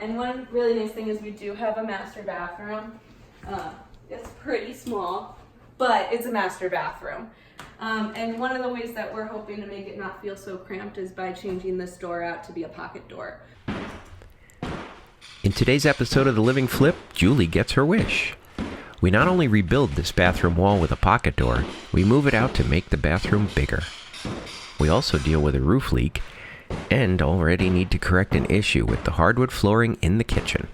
And one really nice thing is we do have a master bathroom. It's pretty small, but it's a master bathroom. And one of the ways that we're hoping to make it not feel so cramped is by changing this door out to be a pocket door. In today's episode of The Living Flip, Julie gets her wish. We not only rebuild this bathroom wall with a pocket door, we move it out to make the bathroom bigger. We also deal with a roof leak and already need to correct an issue with the hardwood flooring in the kitchen.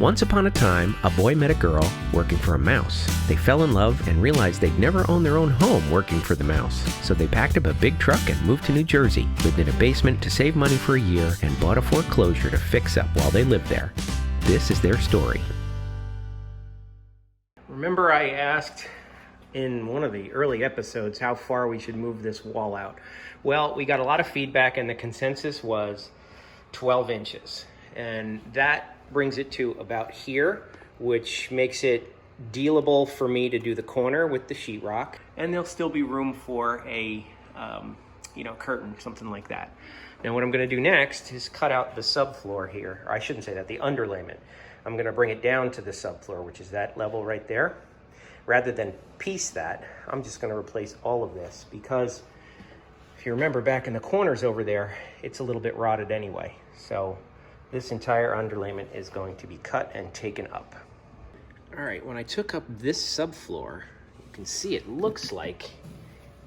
Once upon a time, a boy met a girl working for a mouse. They fell in love and realized they'd never own their own home working for the mouse. So they packed up a big truck and moved to New Jersey, lived in a basement to save money for a year, and bought a foreclosure to fix up while they lived there. This is their story. Remember I asked in one of the early episodes how far we should move this wall out. Well, we got a lot of feedback and the consensus was 12 inches. And that brings it to about here, which makes it dealable for me to do the corner with the sheetrock. And there'll still be room for a curtain, something like that. Now what I'm gonna do next is cut out the subfloor here, or I shouldn't say that, the underlayment. I'm gonna bring it down to the subfloor, which is that level right there. Rather than piece that, I'm just gonna replace all of this because if you remember back in the corners over there, it's a little bit rotted anyway. So this entire underlayment is going to be cut and taken up. All right, when I took up this subfloor, you can see it looks like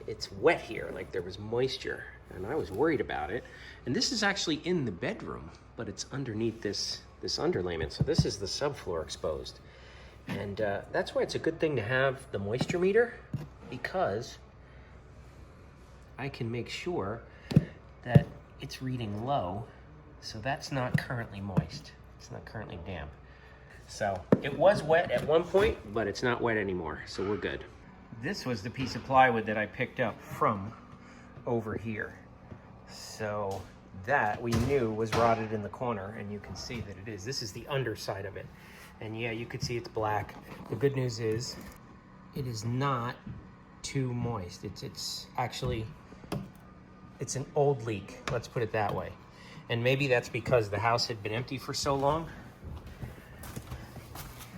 it's wet here, like there was moisture, and I was worried about it. And this is actually in the bedroom, but it's underneath this underlayment. So this is the subfloor exposed. And that's why it's a good thing to have the moisture meter, because I can make sure that it's reading low. So that's not currently moist. It's not currently damp. So it was wet at one point, but it's not wet anymore. So we're good. This was the piece of plywood that I picked up from over here. So that we knew was rotted in the corner, and you can see that it is. This is the underside of it. And yeah, you can see it's black. The good news is it is not too moist. It's actually, it's an old leak. Let's put it that way. And maybe that's because the house had been empty for so long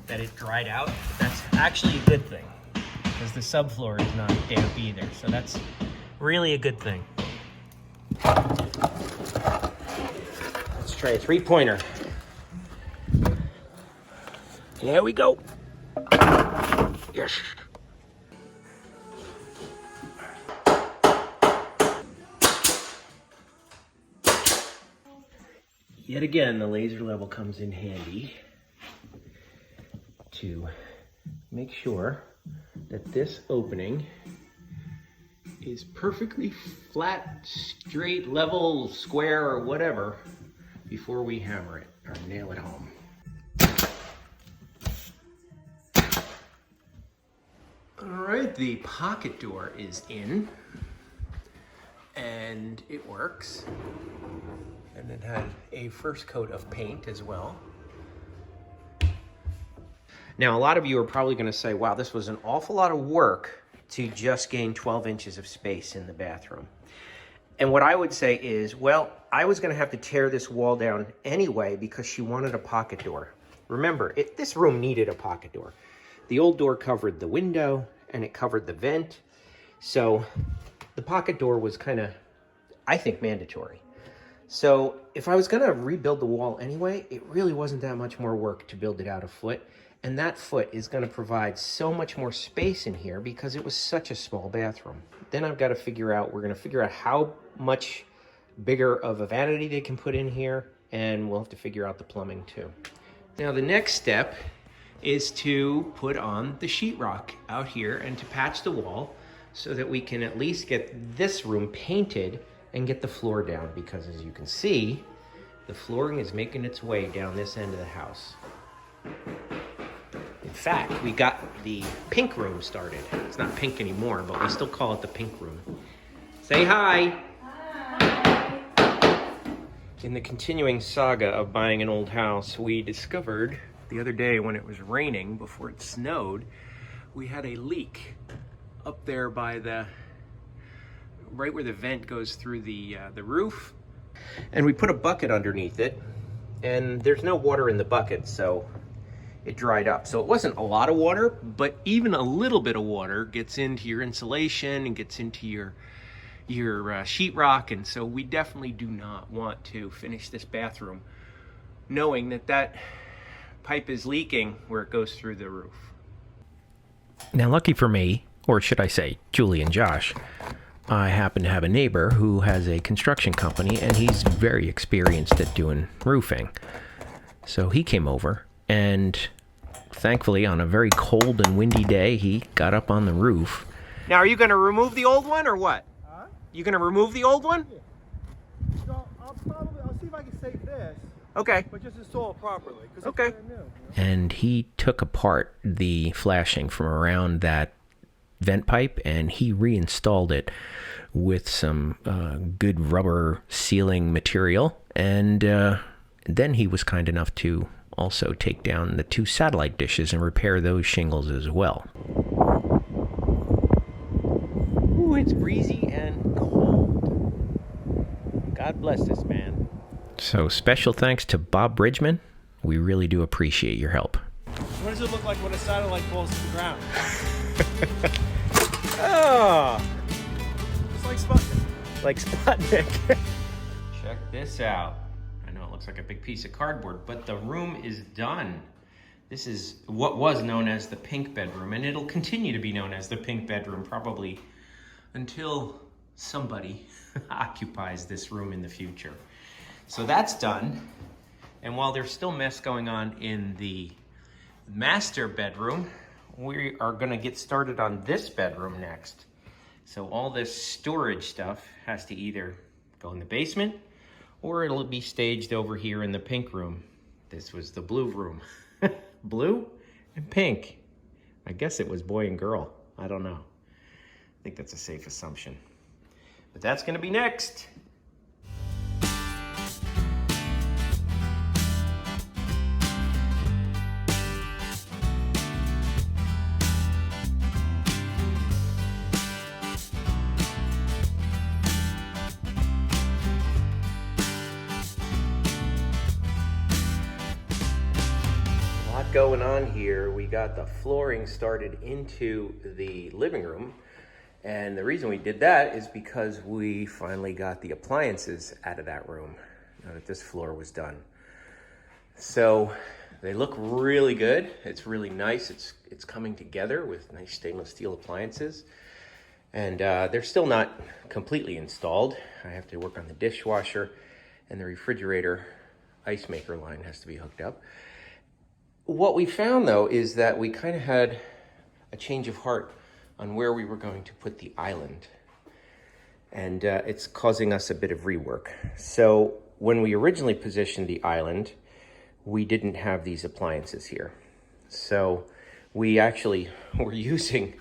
that it dried out. But that's actually a good thing because the subfloor is not damp either. So that's really a good thing. Let's try a 3-pointer. There we go. Yes. Yet again, the laser level comes in handy to make sure that this opening is perfectly flat, straight, level, square, or whatever before we hammer it or nail it home. All right, the pocket door is in and it works. And it had a first coat of paint as well. Now, a lot of you are probably going to say, wow, this was an awful lot of work to just gain 12 inches of space in the bathroom. And what I would say is, well, I was going to have to tear this wall down anyway because she wanted a pocket door. Remember, this room needed a pocket door. The old door covered the window and it covered the vent. So the pocket door was kind of, I think, mandatory. So if I was going to rebuild the wall anyway, it really wasn't that much more work to build it out a foot. And that foot is going to provide so much more space in here because it was such a small bathroom. Then I've got to we're going to figure out how much bigger of a vanity they can put in here. And we'll have to figure out the plumbing too. Now the next step is to put on the sheetrock out here and to patch the wall so that we can at least get this room painted and get the floor down, because as you can see, the flooring is making its way down this end of the house. In fact, we got the pink room started. It's not pink anymore, but we still call it the pink room. Say hi. Hi. In the continuing saga of buying an old house, we discovered the other day when it was raining, before it snowed, we had a leak up there by right where the vent goes through the roof And we put a bucket underneath it, and there's no water in the bucket, so it dried up. So it wasn't a lot of water, but even a little bit of water gets into your insulation and gets into your sheetrock, and so we definitely do not want to finish this bathroom knowing that that pipe is leaking where it goes through the roof. Now, lucky for me, or should I say Julie and Josh, I happen to have a neighbor who has a construction company, and he's very experienced at doing roofing. So he came over, and thankfully on a very cold and windy day, he got up on the roof. Now, are you going to remove the old one or what? Huh? You going to remove the old one? Yeah. So I'll see if I can save this. Okay. But just install it properly. Okay. It's brand new, you know? And he took apart the flashing from around that vent pipe, and he reinstalled it with some good rubber sealing material. And then he was kind enough to also take down the 2 satellite dishes and repair those shingles as well. Ooh, it's breezy and cold. God bless this man. So special thanks to Bob Bridgman. We really do appreciate your help. What does it look like when a satellite falls to the ground? Oh, Just like Sputnik. like Sputnik. Check this out. I know it looks like a big piece of cardboard, but the room is done. This is what was known as the pink bedroom, and it'll continue to be known as the pink bedroom probably until somebody occupies this room in the future. So that's done. And while there's still mess going on in the master bedroom, we are going to get started on this bedroom next. So all this storage stuff has to either go in the basement or it'll be staged over here in the pink room. This was the blue room. Blue and pink. I guess it was boy and girl. I don't know. I think that's a safe assumption. But that's going to be next. Going on here, we got the flooring started into the living room, and the reason we did that is because we finally got the appliances out of that room now that this floor was done. So they look really good. It's really nice. It's coming together with nice stainless steel appliances, and they're still not completely installed. I have to work on the dishwasher, and the refrigerator ice maker line has to be hooked up. What we found, though, is that we kind of had a change of heart on where we were going to put the island. And it's causing us a bit of rework. So when we originally positioned the island, we didn't have these appliances here. So we actually were using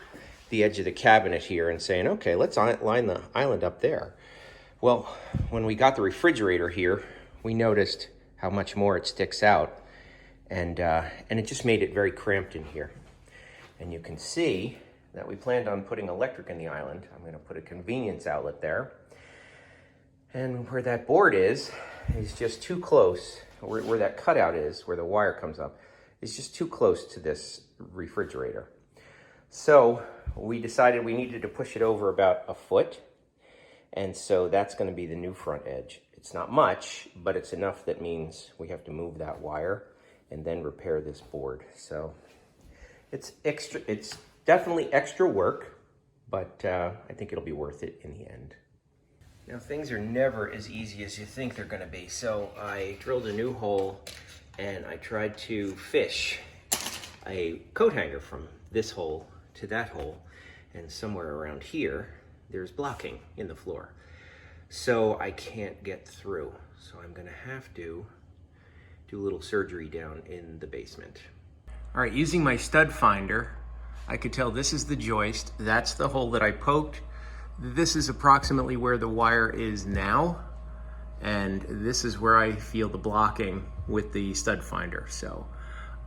the edge of the cabinet here and saying, okay, let's line the island up there. Well, when we got the refrigerator here, we noticed how much more it sticks out. And it just made it very cramped in here. And you can see that we planned on putting electric in the island. I'm going to put a convenience outlet there. And where that board is just too close, where that cutout is, where the wire comes up, is just too close to this refrigerator. So we decided we needed to push it over about a foot. And so that's going to be the new front edge. It's not much, but it's enough that means we have to move that wire and then repair this board. So it's definitely extra work, but I think it'll be worth it in the end. Now, things are never as easy as you think they're gonna be. So I drilled a new hole and I tried to fish a coat hanger from this hole to that hole, and somewhere around here, there's blocking in the floor. So I can't get through. So I'm gonna have to do a little surgery down in the basement. All right, using my stud finder, I could tell this is the joist. That's the hole that I poked. This is approximately where the wire is now. And this is where I feel the blocking with the stud finder. So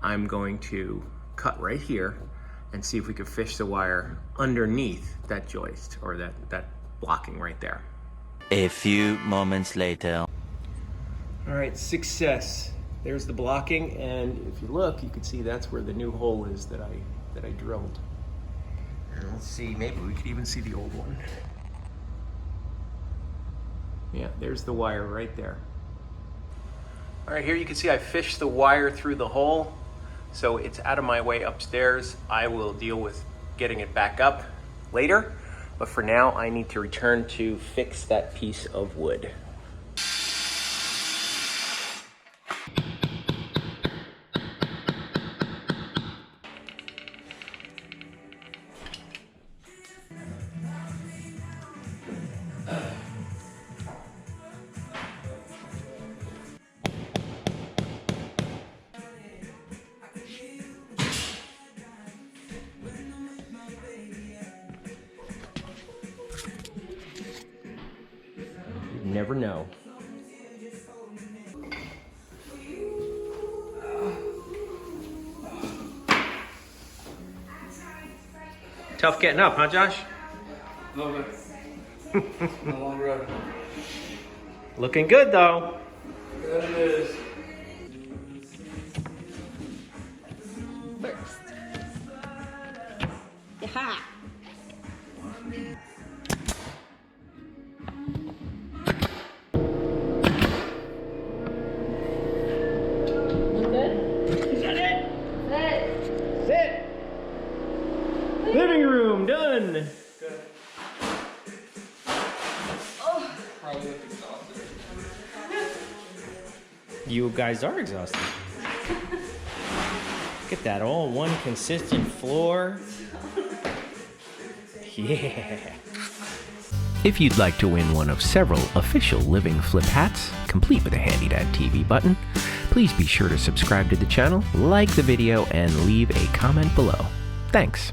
I'm going to cut right here and see if we can fish the wire underneath that joist or that blocking right there. A few moments later. All right, success. There's the blocking, and if you look, you can see that's where the new hole is that I drilled. And let's see, maybe we could even see the old one. Yeah, there's the wire right there. All right, here you can see I fished the wire through the hole, so it's out of my way upstairs. I will deal with getting it back up later, but for now I need to return to fix that piece of wood. You never know. Tough getting up, huh, Josh? A little bit. A long road. Looking good, though. Good it is. First. Yeah. Living room done. Good. Probably look exhausted. You guys are exhausted. Look at that, all one consistent floor. Yeah. If you'd like to win one of several official Living Flip hats, complete with a HandyDadTV button, please be sure to subscribe to the channel, like the video, and leave a comment below. Thanks.